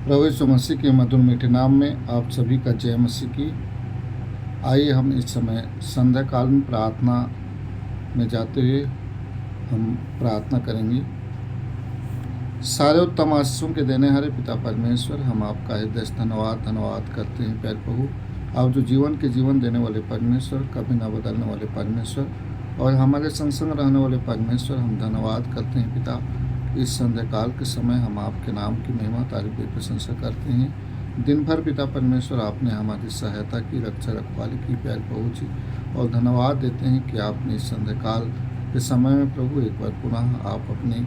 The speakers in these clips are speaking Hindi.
प्रभु यीशु मसीह के मधुर मीठे नाम में आप सभी का जय मसीह की। आइए हम इस समय संध्या काल में प्रार्थना में जाते हुए हम प्रार्थना करेंगे। सारे उत्तम आशीषों के देने हरे पिता परमेश्वर, हम आपका हृदय से धन्यवाद करते हैं। प्यारे प्रभु, आप जो जीवन के जीवन देने वाले परमेश्वर, कभी न बदलने वाले परमेश्वर और हमारे संग संग रहने वाले परमेश्वर, हम धन्यवाद करते हैं पिता। इस संध्या काल के समय हम आपके नाम की महिमा तारीफ प्रशंसा करते हैं। दिन भर पिता परमेश्वर आपने हमारी सहायता की, रक्षा रखवाली की प्यारे प्रभु जी, और धन्यवाद देते हैं कि आपने इस संध्या काल के समय में प्रभु एक बार पुनः आप अपनी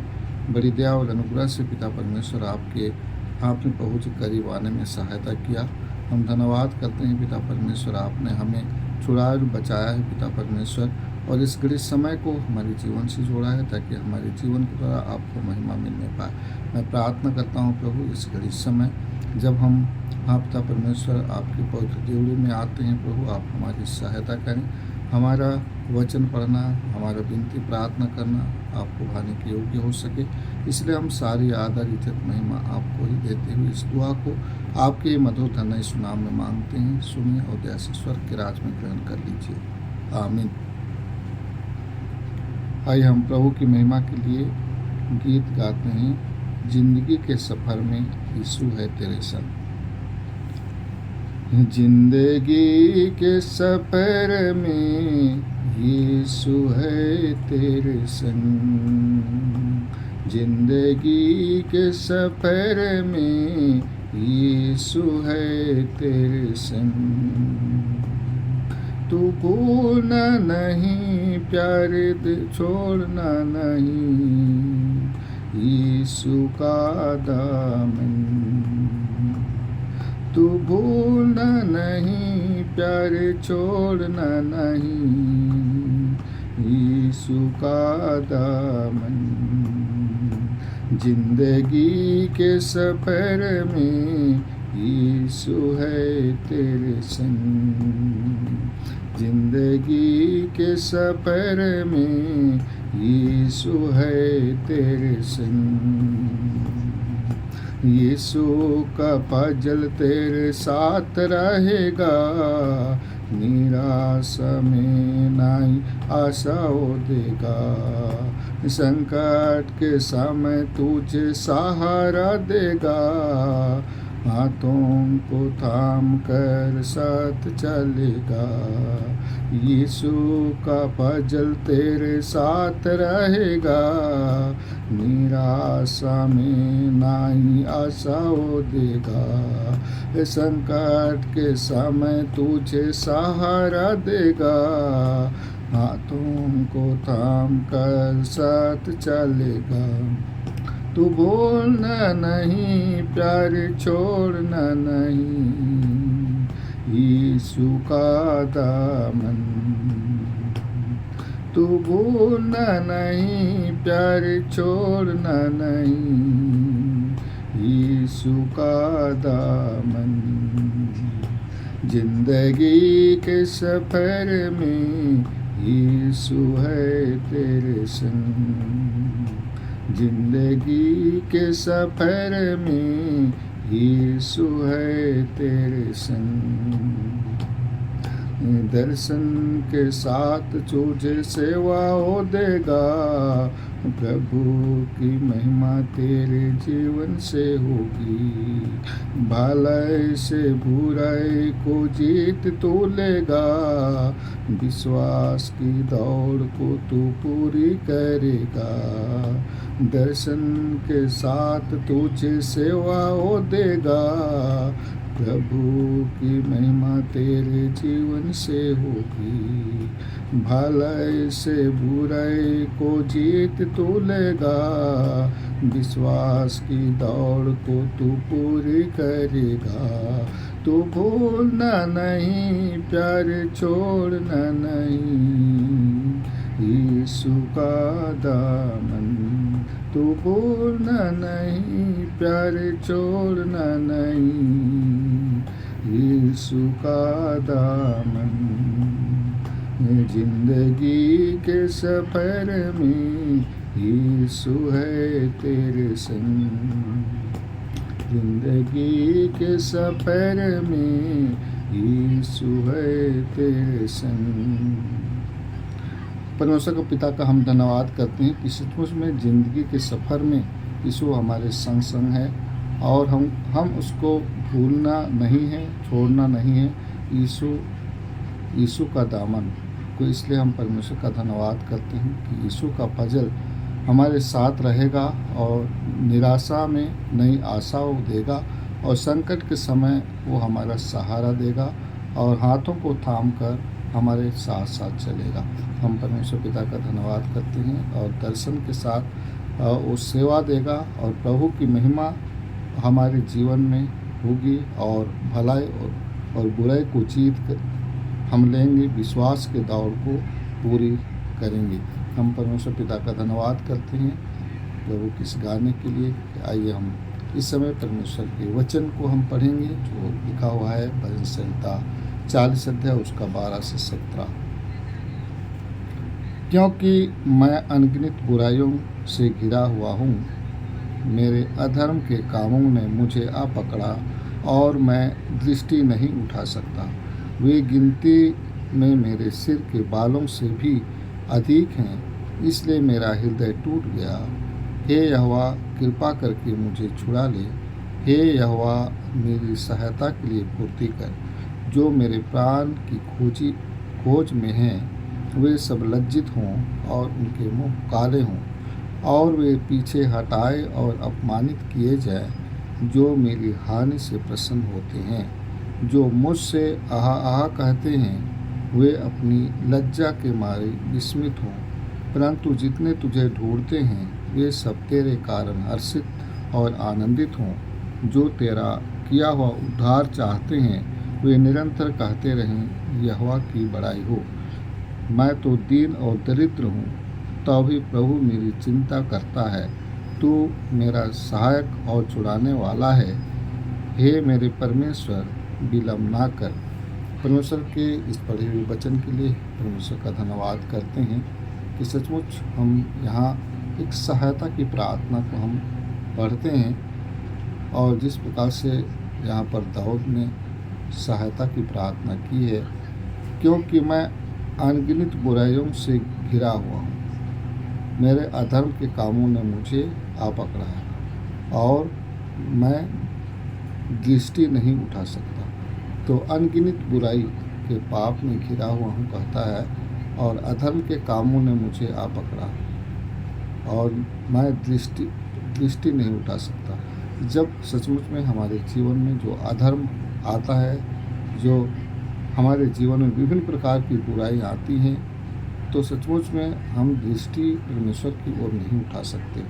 बड़ी दया और अनुग्रह से पिता परमेश्वर आपने प्रभु जी करीब आने में सहायता किया। हम धन्यवाद करते हैं पिता परमेश्वर, आपने हमें छुड़ाया और बचाया है पिता परमेश्वर, और इस घड़ी समय को हमारे जीवन से जोड़ा है ताकि हमारे जीवन के द्वारा आपको महिमा मिलने पाए। मैं प्रार्थना करता हूँ प्रभु, इस घड़ी समय जब हम पिता परमेश्वर आपकी पवित्र देवड़ी में आते हैं प्रभु, आप हमारी सहायता करें। हमारा वचन पढ़ना, हमारा विनती प्रार्थना करना आपको भाने के योग्य हो सके, इसलिए हम सारी आदर इज्जत महिमा आपको ही देते हुए इस दुआ को आपके मधुर धन्य यीशु नाम में मांगते हैं। सुनिए और दया से स्वर्ग के राज में ग्रहण कर लीजिए, आमीन। आइए हम प्रभु की महिमा के लिए गीत गाते हैं। जिंदगी के सफ़र में यीशु है तेरे संग। जिंदगी के सफ़र में यीशु है तेरे संग। जिंदगी के सफ़र में यीशु है तेरे संग। तू भूलना नहीं, प्यार छोड़ना नहीं, यीशु का दामन। तू भूलना नहीं, प्यार छोड़ना नहीं, यीशु का दामन। जिंदगी के सफ़र में यीशु है तेरे संग। जिंदगी के सफ़र में यीशु है तेरे संग। यीशु का फजल तेरे साथ रहेगा, निराशा में नहीं आशा देगा। संकट के समय तुझे सहारा देगा, हाथों को थाम कर साथ चलेगा। यीशु का फजल तेरे साथ रहेगा, निराशा में नहीं आशा देगा। संकट के समय तुझे सहारा देगा, हाथों को थाम कर साथ चलेगा। तू भूलना नहीं, प्यार छोड़ना नहीं, यीशु का दामन। तू भूलना नहीं, प्यार छोड़ना नहीं, यीशु का दामन। जिंदगी के सफ़र में यीशु है तेरे संग। जिंदगी के सफ़र में यीशु है तेरे संग। दर्शन के साथ तुझे सेवा हो देगा, प्रभु की महिमा तेरे जीवन से होगी। भलाई से बुराई को जीत तू लेगा, विश्वास की दौड़ को तू पूरी करेगा। दर्शन के साथ तुझे सेवा हो देगा, प्रभु की महिमा तेरे जीवन से होगी। भलाई से बुराई को जीत तू लेगा, विश्वास की दौड़ को तू पूरी करेगा। तू भूलना नहीं, प्यार छोड़ना नहीं, यीशु का दामन। तू भूलना नहीं, प्यार छोड़ना नहीं, यीशु का दामन। जिंदगी के सफ़र में यीशु है तेरे संग। जिंदगी के सफर में यीशु है तेरे संग। परमेश्वर के पिता का हम धन्यवाद करते हैं कि सचमुच में ज़िंदगी के सफ़र में यीशु हमारे संग संग है और हम उसको भूलना नहीं है, छोड़ना नहीं है। यीशु का दामन को, इसलिए हम परमेश्वर का धन्यवाद करते हैं कि यीशु का फजल हमारे साथ रहेगा और निराशा में नई आशा वो देगा और संकट के समय वो हमारा सहारा देगा और हाथों को थाम कर हमारे साथ साथ चलेगा। हम परमेश्वर पिता का धन्यवाद करते हैं और दर्शन के साथ वो सेवा देगा और प्रभु की महिमा हमारे जीवन में होगी और भलाई और बुराई को जीत कर हम लेंगे, विश्वास के दौड़ को पूरी करेंगे। हम परमेश्वर पिता का धन्यवाद करते हैं प्रभु के इस गाने के लिए। आइए हम इस समय परमेश्वर के वचन को हम पढ़ेंगे जो लिखा हुआ है भजन संहिता 40 अध्याय उसका 12 से 17। क्योंकि मैं अनगिनत बुराइयों से घिरा हुआ हूँ, मेरे अधर्म के कामों ने मुझे आ पकड़ा और मैं दृष्टि नहीं उठा सकता। वे गिनती में मेरे सिर के बालों से भी अधिक हैं, इसलिए मेरा हृदय टूट गया। हे यहोवा, कृपा करके मुझे छुड़ा ले। हे यहोवा, मेरी सहायता के लिए फुर्ती कर। जो मेरे प्राण की खोज में हैं, वे सब लज्जित हों और उनके मुंह काले हों और वे पीछे हटाए और अपमानित किए जाए। जो मेरी हानि से प्रसन्न होते हैं, जो मुझसे आहा आहा कहते हैं, वे अपनी लज्जा के मारे विस्मित हों। परंतु जितने तुझे ढूंढते हैं, वे सब तेरे कारण हर्षित और आनंदित हों। जो तेरा किया हुआ उद्धार चाहते हैं, वे निरंतर कहते रहें, यहोवा की बड़ाई हो। मैं तो दीन और दरिद्र हूँ, तो भी प्रभु मेरी चिंता करता है। तू मेरा सहायक और छुड़ाने वाला है। हे मेरे परमेश्वर, विलम्ब ना कर। परमेश्वर के इस पढ़े हुए वचन के लिए परमेश्वर का धन्यवाद करते हैं कि सचमुच हम यहाँ एक सहायता की प्रार्थना को हम पढ़ते हैं और जिस प्रकार से यहाँ पर दाऊद ने सहायता की प्रार्थना की है। क्योंकि मैं अनगिनत बुराइयों से घिरा हुआ हूँ, मेरे अधर्म के कामों ने मुझे आ पकड़ा है और मैं दृष्टि नहीं उठा सकता। तो अनगिनत बुराई के पाप में घिरा हुआ हूँ कहता है और अधर्म के कामों ने मुझे आ पकड़ा और मैं दृष्टि नहीं उठा सकता। जब सचमुच में हमारे जीवन में जो अधर्म आता है, जो हमारे जीवन में विभिन्न प्रकार की बुराई आती हैं, तो सचमुच में हम दृष्टि परमेश्वर की ओर नहीं उठा सकते।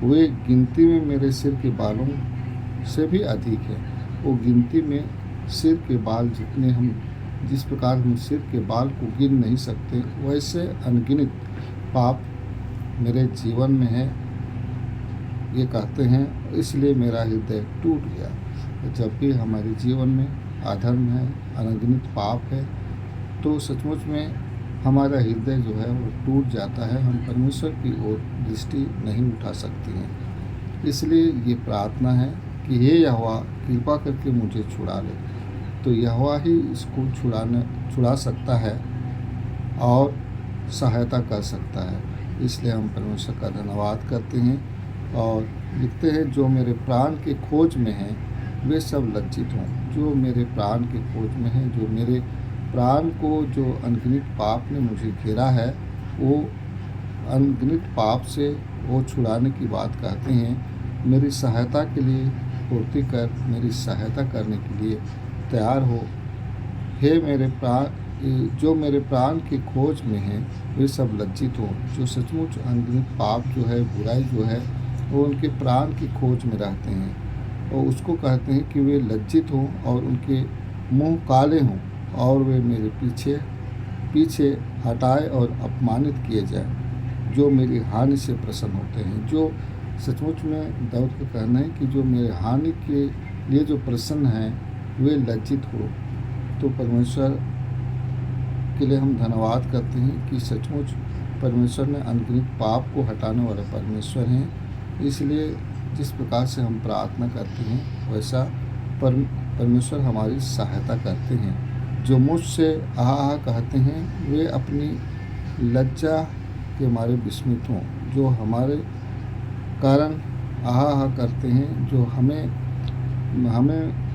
वे गिनती में मेरे सिर के बालों से भी अधिक है। वो गिनती में सिर के बाल जितने हम जिस प्रकार हम सिर के बाल को गिन नहीं सकते, वैसे अनगिनत पाप मेरे जीवन में है, ये कहते हैं। इसलिए मेरा हृदय टूट गया। जब भी हमारे जीवन में अधर्म है, अनगिनत पाप है, तो सचमुच में हमारा हृदय जो है वो टूट जाता है। हम परमेश्वर की ओर दृष्टि नहीं उठा सकते हैं। इसलिए ये प्रार्थना है कि हे यहोवा, कृपा करके मुझे छुड़ा ले। तो यहोवा ही इसको छुड़ा सकता है और सहायता कर सकता है। इसलिए हम परमेश्वर का धन्यवाद करते हैं और लिखते हैं, जो मेरे प्राण के खोज में हैं, वे सब लज्जित हों। जो मेरे प्राण के खोज में हैं, जो मेरे प्राण को जो अनगिनत पाप ने मुझे घेरा है, वो अनगिनत पाप से वो छुड़ाने की बात कहते हैं। मेरी सहायता के लिए पूर्ति कर, मेरी सहायता करने के लिए तैयार हो। हे मेरे प्राण, जो मेरे प्राण की खोज में हैं, वे सब लज्जित हो। जो सचमुच अनगिनत पाप जो है, बुराई जो है, वो उनके प्राण की खोज में रहते हैं और उसको कहते हैं कि वे लज्जित हों और उनके मुंह काले हों और वे मेरे पीछे हटाए और अपमानित किए जाए। जो मेरी हानि से प्रसन्न होते हैं। जो सचमुच में दाऊद का कहना है कि जो मेरे हानि के लिए जो प्रसन्न हैं, वे लज्जित हो। तो परमेश्वर के लिए हम धन्यवाद करते हैं कि सचमुच परमेश्वर ने अनगिनत पाप को हटाने वाले परमेश्वर हैं। इसलिए जिस प्रकार से हम प्रार्थना करते हैं वैसा परमेश्वर हमारी सहायता करते हैं। जो मुझसे आहा कहते हैं वे अपनी लज्जा के मारे विस्मित हों। जो हमारे कारण आहा करते हैं, जो हमें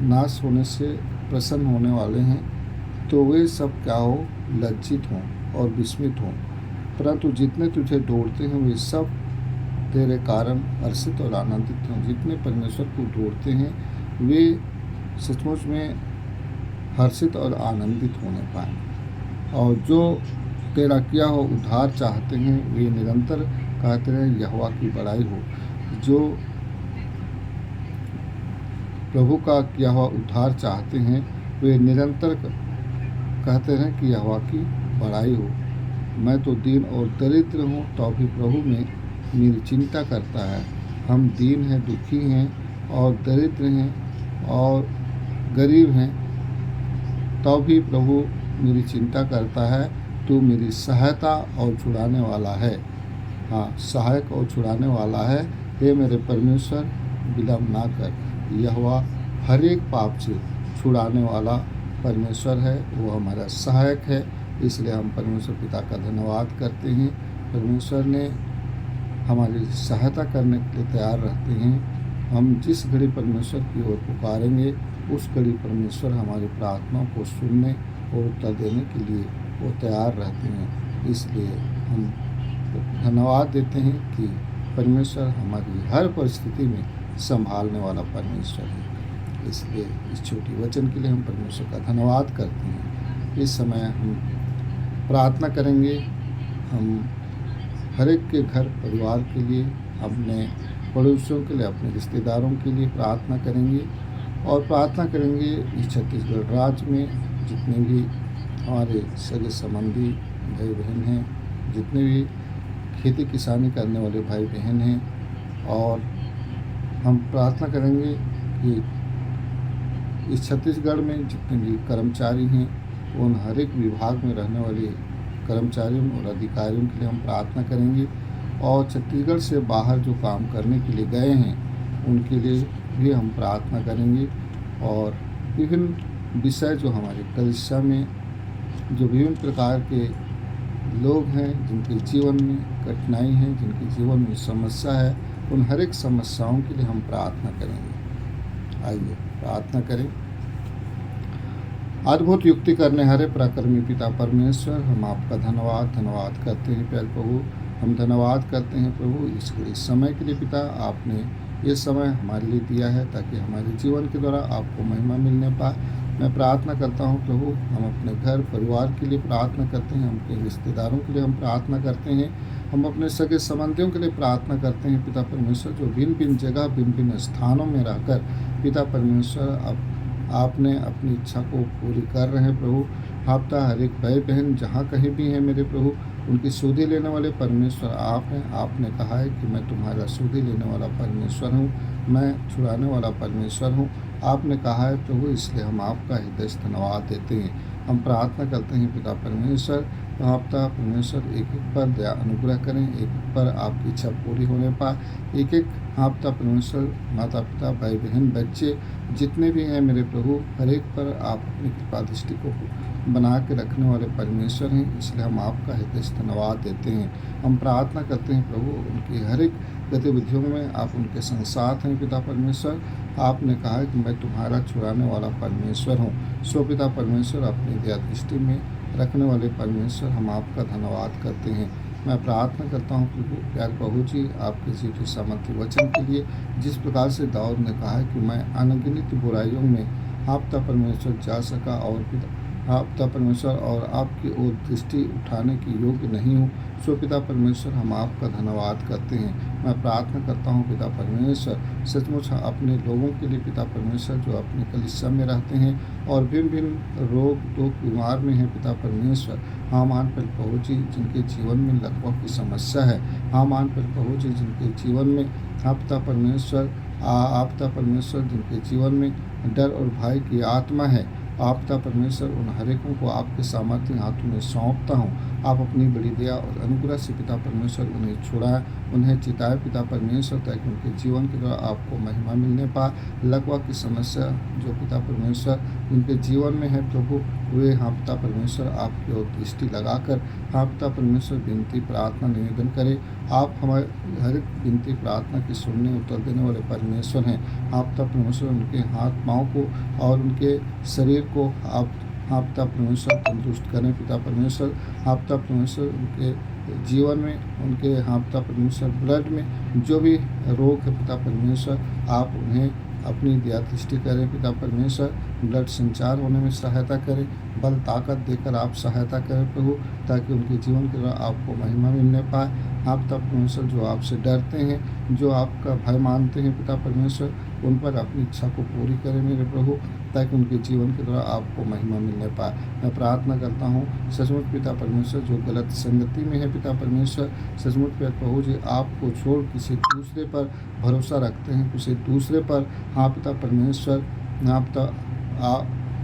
नाश होने से प्रसन्न होने वाले हैं, तो वे सब क्या हो, लज्जित हों और विस्मित हों। परंतु जितने तुझे ढूंढते हैं वे सब तेरे कारण हर्षित और आनंदित हों। जितने परमेश्वर को ढूंढते हैं वे सचमुच में हर्षित और आनंदित होने पाएँ। और जो तेरा किया हो उद्धार चाहते हैं वे निरंतर कहते रहे यहोवा की बड़ाई हो। जो प्रभु का किया हुआ उद्धार चाहते हैं वे निरंतर कहते हैं कि यहोवा की बड़ाई हो। मैं तो दीन और दरिद्र हूँ तो भी प्रभु में मेरी चिंता करता है। हम दीन हैं, दुखी हैं और दरिद्र हैं और गरीब हैं, तो भी प्रभु मेरी चिंता करता है। तू मेरी सहायता और छुड़ाने वाला है। हाँ, सहायक और छुड़ाने वाला है। हे मेरे परमेश्वर, विलम्ब ना कर। यहोवा हर एक पाप से छुड़ाने वाला परमेश्वर है, वो हमारा सहायक है। इसलिए हम परमेश्वर पिता का धन्यवाद करते हैं। परमेश्वर ने हमारी सहायता करने के लिए तैयार रहते हैं। हम जिस घड़ी परमेश्वर की ओर पुकारेंगे उस घड़ी परमेश्वर हमारी प्रार्थनाओं को सुनने और उत्तर देने के लिए वो तैयार रहते हैं। इसलिए हम धन्यवाद देते हैं कि परमेश्वर हमारी हर परिस्थिति में संभालने वाला परमेश्वर है। इसलिए इस छोटी वचन के लिए हम परमेश्वर का धन्यवाद करते हैं। इस समय हम प्रार्थना करेंगे। हम हर एक के घर परिवार के लिए, अपने पड़ोसियों के लिए, अपने रिश्तेदारों के लिए प्रार्थना करेंगे और प्रार्थना करेंगे इस छत्तीसगढ़ राज्य में जितने भी हमारे सगे संबंधी भाई बहन हैं, जितने भी खेती किसानी करने वाले भाई बहन हैं, और हम प्रार्थना करेंगे कि इस छत्तीसगढ़ में जितने भी कर्मचारी हैं उन हर एक विभाग में रहने वाले कर्मचारियों और अधिकारियों के लिए हम प्रार्थना करेंगे। और छत्तीसगढ़ से बाहर जो काम करने के लिए गए हैं उनके लिए भी हम प्रार्थना करेंगे। और विभिन्न विषय जो हमारे कलिसिया में जो विभिन्न प्रकार के लोग हैं जिनके जीवन में कठिनाई है, जिनके जीवन में समस्या है, उन हर एक समस्याओं के लिए हम प्रार्थना करेंगे। आइए प्रार्थना करें। अद्भुत युक्ति करने हरे पराक्रमी पिता परमेश्वर, हम आपका धन्यवाद करते हैं। प्यारे प्रभु, हम धन्यवाद करते हैं प्रभु इस समय के लिए। पिता, आपने ये समय हमारे लिए दिया है ताकि हमारे जीवन के द्वारा आपको महिमा मिलने पाए। मैं प्रार्थना करता हूँ प्रभु, हम अपने घर परिवार के लिए प्रार्थना करते हैं, हम अपने रिश्तेदारों के लिए हम प्रार्थना करते हैं, हम अपने सगे संबंधियों के लिए प्रार्थना करते हैं। पिता परमेश्वर, जो भिन्न भिन्न जगह भिन्न भिन्न स्थानों में रहकर पिता परमेश्वर अब आपने अपनी इच्छा को पूरी कर रहे हैं प्रभु। आपका हर एक भाई बहन जहाँ कहीं भी हैं मेरे प्रभु, उनकी सुधि लेने वाले परमेश्वर आप हैं। आपने कहा है कि मैं तुम्हारा सुधि लेने वाला परमेश्वर हूँ, मैं छुड़ाने वाला परमेश्वर हूँ। आपने कहा है प्रभु, इसलिए हम आपका हृदय से धन्यवाद देते हैं। हम प्रार्थना करते हैं पिता परमेश्वर, तो आपका परमेश्वर एक एक पर दया अनुग्रह करें, एक एक पर आपकी इच्छा पूरी होने पाए। एक एक आपका परमेश्वर माता पिता भाई बहन बच्चे जितने भी हैं मेरे प्रभु, हर एक पर आप अपनी कृपा दृष्टि को बना के रखने वाले परमेश्वर हैं। इसलिए हम आपका हृदय से धन्यवाद देते हैं। हम प्रार्थना करते हैं प्रभु, उनकी हर एक गतिविधियों में आप उनके संग साथ हैं पिता परमेश्वर। आपने कहा है कि मैं तुम्हारा छुड़ाने वाला परमेश्वर हूँ। सो पिता परमेश्वर, अपनी दया दृष्टि में रखने वाले परमेश्वर, हम आपका धन्यवाद करते हैं। मैं प्रार्थना करता हूँ प्रभु, प्यारे प्रभु जी, आपके जीवित सामर्थ्य वचन के लिए। जिस प्रकार से दाऊद ने कहा है कि मैं अनगिनत बुराइयों में आपका परमेश्वर जा सका और आपका परमेश्वर और आपकी ओर दृष्टि उठाने की योग्य नहीं हूँ। सो पिता परमेश्वर, हम आपका धन्यवाद करते हैं। मैं प्रार्थना करता हूँ पिता परमेश्वर, सचमुच अपने लोगों के लिए पिता परमेश्वर जो अपने कलिसिया में रहते हैं और भिन्न भिन्न रोग बीमार में हैं पिता परमेश्वर। हाँ मान पर प्रभु जी, जिनके जीवन में लकवा की समस्या है, हाँ मान पर प्रभु जी, जिनके जीवन में आपका परमेश्वर जिनके जीवन में डर और भय की आत्मा है, आप पिता परमेश्वर उन हरेकों को आपके सामर्थ्य हाथों में सौंपता हूँ। आप अपनी बड़ी दया और अनुग्रह से पिता परमेश्वर उन्हें छुड़ाएं, उन्हें चिताएं पिता परमेश्वर, ताकि उनके जीवन के द्वारा आपको महिमा मिलने पाए। लकवा की समस्या जो पिता परमेश्वर उनके जीवन में है प्रभु, वे हाँ पिता परमेश्वर आपकी ओर दृष्टि लगाकर हाँ पिता परमेश्वर विनती प्रार्थना निवेदन करें। आप हमारे हर एक विनती प्रार्थना की सुनने उत्तर देने वाले परमेश्वर हैं। आप पिता परमेश्वर उनके हाथ पाँव को और उनके शरीर को आप पिता परमेश्वर तंदुरुस्त करें पिता परमेश्वर। आप पिता परमेश्वर उनके जीवन में, उनके हाँ पिता परमेश्वर ब्लड में जो भी रोग है पिता परमेश्वर, आप उन्हें अपनी दया दृष्टि करें पिता परमेश्वर। ब्लड संचार होने में सहायता करें, बल ताकत देकर आप सहायता करें प्रभु, ताकि उनके जीवन के द्वारा आपको महिमा मिलने पाए। आप पिता परमेश्वर जो आपसे डरते हैं, जो आपका भय मानते हैं पिता परमेश्वर, उन पर अपनी इच्छा को पूरी करें मेरे प्रभु, ताकि उनके जीवन के द्वारा आपको महिमा मिलने पाए। मैं प्रार्थना करता हूँ सचमुच पिता परमेश्वर जो गलत संगति में है पिता परमेश्वर, सचमुच प्रभु जी आपको छोड़ किसी दूसरे पर भरोसा रखते हैं, किसी दूसरे पर हाँ पिता परमेश्वर हाँ पिता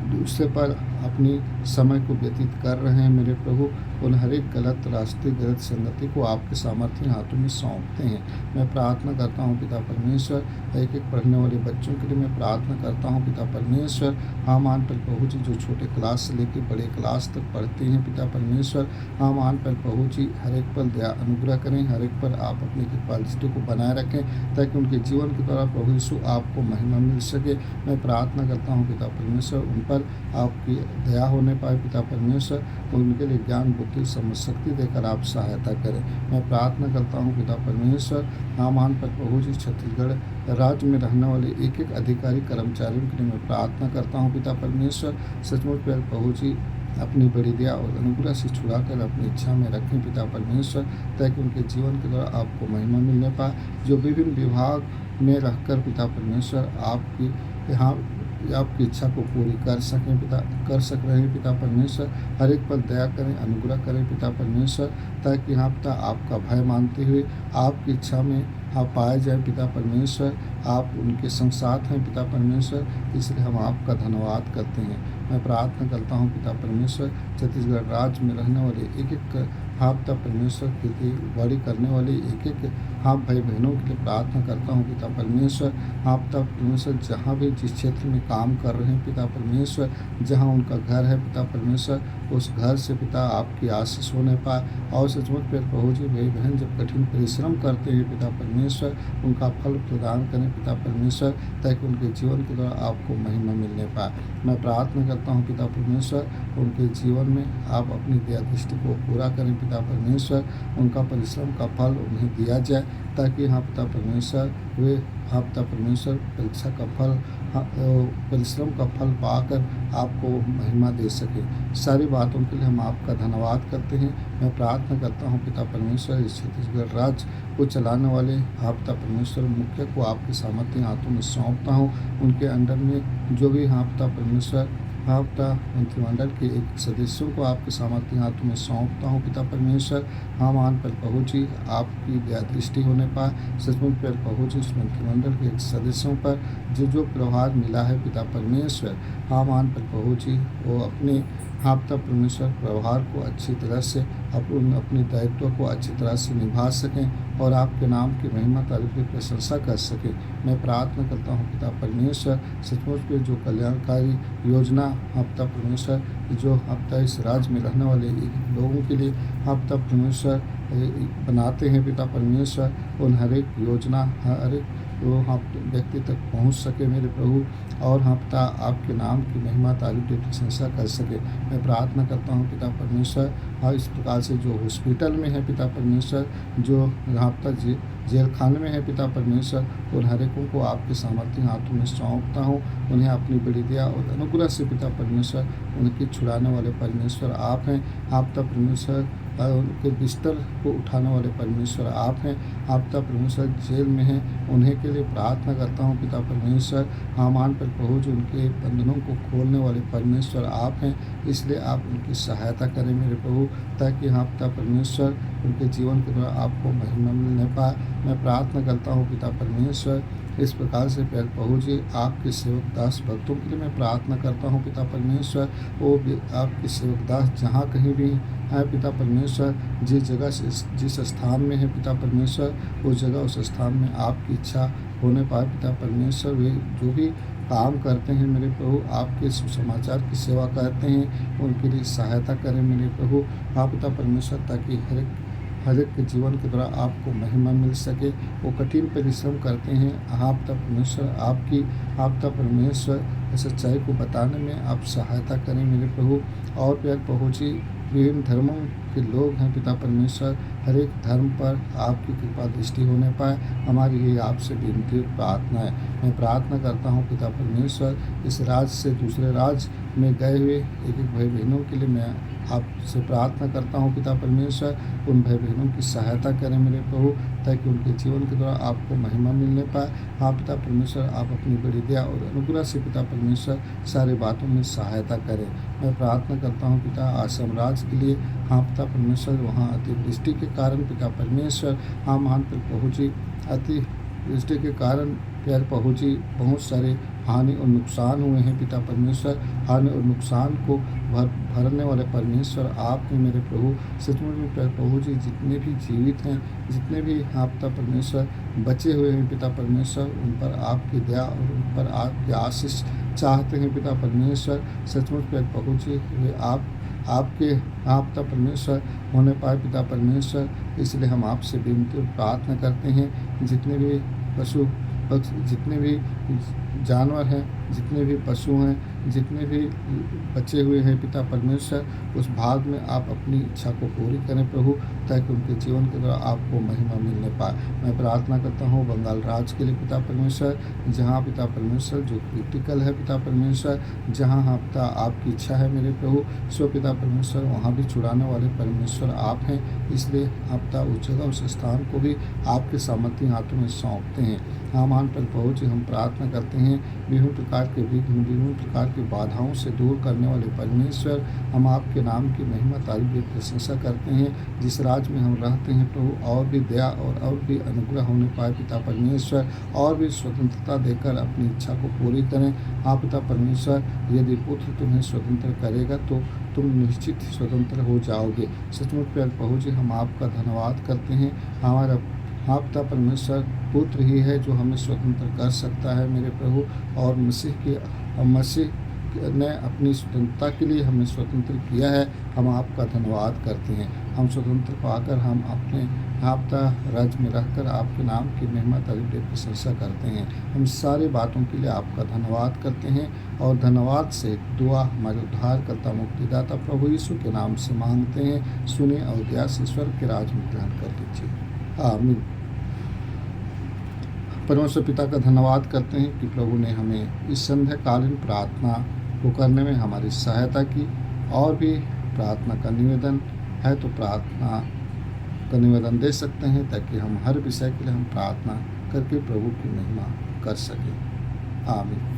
दूसरे पर अपनी समय को व्यतीत कर रहे हैं मेरे प्रभु, उन हर एक गलत रास्ते, गलत संगति को आपके सामर्थ्य हाथों में सौंपते हैं। मैं प्रार्थना करता हूँ पिता परमेश्वर, एक एक पढ़ने वाले बच्चों के लिए मैं प्रार्थना करता हूँ पिता परमेश्वर। हाँ मान पर प्रभु जी जो छोटे क्लास से लेकर बड़े क्लास तक पढ़ते हैं पिता परमेश्वर, हाँ मान पर प्रभु जी हर एक पर दया अनुग्रह करें, हर एक पर आप अपनी कृपा दृष्टि को बनाए रखें, ताकि उनके जीवन के द्वारा प्रभु यीशु आपको महिमा मिल सके। मैं प्रार्थना करता हूँ पिता परमेश्वर उन पर आपकी दया होने पाए पिता परमेश्वर, उनके लिए ज्ञान बुद्धि समझ शक्ति देकर आप सहायता करें। मैं प्रार्थना करता हूँ पिता परमेश्वर नामान पर प्रभु जी छत्तीसगढ़ राज्य में रहने वाले एक एक अधिकारी कर्मचारियों के लिए मैं प्रार्थना करता हूँ पिता परमेश्वर। सचमुच प्रभु जी अपनी बड़ी दया और अनुग्रह से छुड़ाकर अपनी इच्छा में रखें पिता परमेश्वर, ताकि उनके जीवन के द्वारा आपको महिमा मिलने पाए। जो विभिन्न विभाग में रहकर पिता परमेश्वर आपकी यहाँ आपकी इच्छा को पूरी कर सक रहे हैं पिता परमेश्वर, हर एक पर दया करें, अनुग्रह करें पिता परमेश्वर, ताकि यहाँ पिता आपका भय मानते हुए आपकी इच्छा में आप पाए जाए पिता परमेश्वर। आप उनके संग साथ हैं पिता परमेश्वर, इसलिए हम आपका धन्यवाद करते हैं। मैं प्रार्थना करता हूँ पिता परमेश्वर छत्तीसगढ़ राज्य में रहने वाले एक एक हाँ पिता परमेश्वर खेती बाड़ी करने वाले एक एक हाँ भाई बहनों के लिए प्रार्थना करता हूँ पिता परमेश्वर। हाँ पिता परमेश्वर जहाँ भी जिस क्षेत्र में काम कर रहे हैं पिता परमेश्वर, जहाँ उनका घर है पिता परमेश्वर, उस घर से पिता आपकी आशीष होने पाए। और सचमुच प्रभु जी भाई बहन जब कठिन परिश्रम करते हैं पिता परमेश्वर, उनका फल प्रदान करें पिता परमेश्वर, ताकि उनके जीवन के द्वारा आपको महिमा मिलने पाए। मैं प्रार्थना करता हूँ पिता परमेश्वर उनके जीवन में आप अपनी दया दृष्टि को पूरा करें पिता परमेश्वर, उनका परिश्रम का फल उन्हें दिया जाए, ताकि हाँ पिता परमेश्वर वे हाँ पिता परमेश्वर परीक्षा का फल परिश्रम का फल पाकर आपको महिमा दे सके। सारी बातों के लिए हम आपका धन्यवाद करते हैं। मैं प्रार्थना करता हूँ पिता परमेश्वर इस छत्तीसगढ़ राज्य को चलाने वाले आप पिता परमेश्वर मुख्य को आपके सामर्थ्य हाथों में सौंपता हूँ। उनके अंडर में जो भी हाँ पिता परमेश्वर हाँ पिता मंत्रिमंडल के एक सदस्यों को आपके सामर्थ्य हाथों में सौंपता हूँ पिता परमेश्वर। हाँ मान पर पहुँची आपकी दया दृष्टि होने पाए। सचमुच पर पहुँची उस मंत्रिमंडल के एक सदस्यों पर जो प्रभार मिला है पिता परमेश्वर, हाँ मान पर पहुँची वो अपने हाँ पिता परमेश्वर प्रभार को अच्छी तरह से अपने दायित्व को अच्छी तरह से निभा सकें और आपके नाम की महिमा तारीफ की प्रशंसा कर सकें। मैं प्रार्थना करता हूँ पिता परमेश्वर सचमुच पे जो कल्याणकारी योजना पिता परमेश्वर जो पिता इस राज्य में रहने वाले लोगों के लिए पिता परमेश्वर बनाते हैं पिता परमेश्वर, उन हर एक योजना हर एक वो व्यक्ति तक पहुंच सके मेरे प्रभु, और पिता आपके नाम की महिमा तारीफ की प्रशंसा कर सके। मैं प्रार्थना करता हूं पिता परमेश्वर इस प्रकार से जो हॉस्पिटल में है पिता परमेश्वर, जो पिता जेल खाने में है पिता परमेश्वर, उन हर एकों को आपके सामर्थ्य हाथों में सौंपता हूँ। उन्हें अपनी बड़ी दया और अनुग्रह से पिता परमेश्वर उनकी छुड़ाने वाले परमेश्वर आप हैं। आप पिता परमेश्वर उनके बिस्तर को उठाने वाले परमेश्वर आप हैं। आप पिता परमेश्वर जेल में हैं, उन्हें के लिए प्रार्थना करता हूँ पिता परमेश्वर। हामान पर पहुँच उनके बंधनों को खोलने वाले परमेश्वर आप हैं, इसलिए आप उनकी सहायता करें मेरे प्रभु, ताकि हाँ पिता परमेश्वर उनके जीवन के द्वारा आपको महिमा मिलने पाए। मैं प्रार्थना करता हूँ पिता परमेश्वर इस प्रकार से प्यारे प्रभु जी, आपके सेवक दास भक्तों के लिए मैं प्रार्थना करता हूँ पिता परमेश्वर। वो भी आपके सेवक दास जहाँ कहीं भी है पिता परमेश्वर, जिस जगह से जिस स्थान में है पिता परमेश्वर, उस जगह उस स्थान में आपकी इच्छा होने पाए पिता परमेश्वर। वे जो भी काम करते हैं मेरे प्रभु, आपके सुसमाचार की सेवा करते हैं, उनके लिए सहायता करें मेरे प्रभु। हाँ पिता परमेश्वर, ताकि हर एक के जीवन के द्वारा आपको महिमा मिल सके। वो कठिन परिश्रम करते हैं। हाँ पिता परमेश्वर, आप पिता परमेश्वर सच्चाई को बताने में आप सहायता करें मेरे प्रभु। और प्यार प्रभु जी, विभिन्न धर्मों के लोग हैं पिता परमेश्वर, हर एक धर्म पर आपकी कृपा दृष्टि होने पाए, हमारी ये आपसे विनती प्रार्थना है। मैं प्रार्थना करता हूँ पिता परमेश्वर, इस राज्य से दूसरे राज्य में गए हुए एक एक भाई बहनों के लिए मैं आपसे प्रार्थना करता हूँ पिता परमेश्वर। उन भाई बहनों की सहायता करें मेरे प्रभु, ताकि उनके जीवन के द्वारा आपको महिमा मिलने पाए। हाँ पिता परमेश्वर, आप अपनी बड़ी दया और अनुग्रह से पिता परमेश्वर सारी बातों में सहायता करें। मैं प्रार्थना करता हूँ पिता आसाम राज्य के लिए। हाँ पिता परमेश्वर, वहाँ अतिवृष्टि के कारण पिता परमेश्वर, हाँ महान प्रभु जी, अतिवृष्टि के कारण प्यारे प्रभु जी बहुत सारे हानि और नुकसान हुए हैं पिता परमेश्वर। हानि और नुकसान को भरने वाले परमेश्वर आप हैं मेरे प्रभु। सचमुच में प्यारे प्रभु जी, जितने भी जीवित हैं, जितने भी हाँ पिता परमेश्वर बचे हुए हैं पिता परमेश्वर, उन पर आपकी दया और उन पर आपकी आशीष चाहते हैं पिता परमेश्वर। सचमुच प्यारे प्रभु जी, वे आपके आप पिता परमेश्वर होने पाए पिता परमेश्वर। इसलिए हम आपसे विनती और प्रार्थना करते हैं, जितने भी पशु पक्षी, जितने भी जानवर हैं, जितने भी पशु हैं, जितने भी बचे हुए हैं पिता परमेश्वर, उस भाग में आप अपनी इच्छा को पूरी करें प्रभु, ताकि उनके जीवन के द्वारा आपको महिमा मिलने पाए। मैं प्रार्थना करता हूँ बंगाल राज्य के लिए पिता परमेश्वर, जहाँ पिता परमेश्वर जो क्रिटिकल है पिता परमेश्वर, जहाँ हाँ पिता आपकी इच्छा है मेरे प्रभु, सो पिता परमेश्वर वहाँ भी छुड़ाने वाले परमेश्वर आप हैं। इसलिए आप पिता उस जगह उस स्थान को भी आपके सामर्थ्य हाथों में सौंपते हैं। हाँ महान प्रभु जी, हम प्रार्थना करते हैं विभिन्न प्रकार के विघ्न, विभिन्न प्रकार की बाधाओं से दूर करने वाले परमेश्वर, हम आपके नाम की महिमा तारीफ की प्रशंसा करते हैं। जिस राज्य में हम रहते हैं प्रभु, और भी दया और भी अनुग्रह होने पाए पिता परमेश्वर, और भी स्वतंत्रता देकर अपनी इच्छा को पूरी करें। हाँ पिता परमेश्वर, यदि पुत्र तुम्हें स्वतंत्र करेगा तो तुम निश्चित स्वतंत्र हो जाओगे। सचमुच प्यारे प्रभु जी, हम आपका धन्यवाद करते हैं। हमारा हाँ पिता परमेश्वर, पुत्र ही है जो हमें स्वतंत्र कर सकता है मेरे प्रभु, और मसीह ने अपनी स्वतंत्रता के लिए हमें स्वतंत्र किया है। हम आपका धन्यवाद करते हैं। हम स्वतंत्र पाकर हम अपने आपका राज्य में रहकर आपके नाम की महिमा तारीफ की प्रशंसा करते हैं। हम सारी बातों के लिए आपका धन्यवाद करते हैं, और धन्यवाद से दुआ हमारे उद्धारकर्ता मुक्तिदाता प्रभु यीशु के नाम से मांगते हैं। सुने और दया से स्वर्ग के राज में ग्रहण कर लीजिए। आमीन। परमेश्वर पिता का धन्यवाद करते हैं कि प्रभु ने हमें इस संध्याकालीन प्रार्थना को करने में हमारी सहायता की। और भी प्रार्थना का निवेदन है तो प्रार्थना का निवेदन दे सकते हैं, ताकि हम हर विषय के लिए हम प्रार्थना करके प्रभु की महिमा कर सकें। आमीन।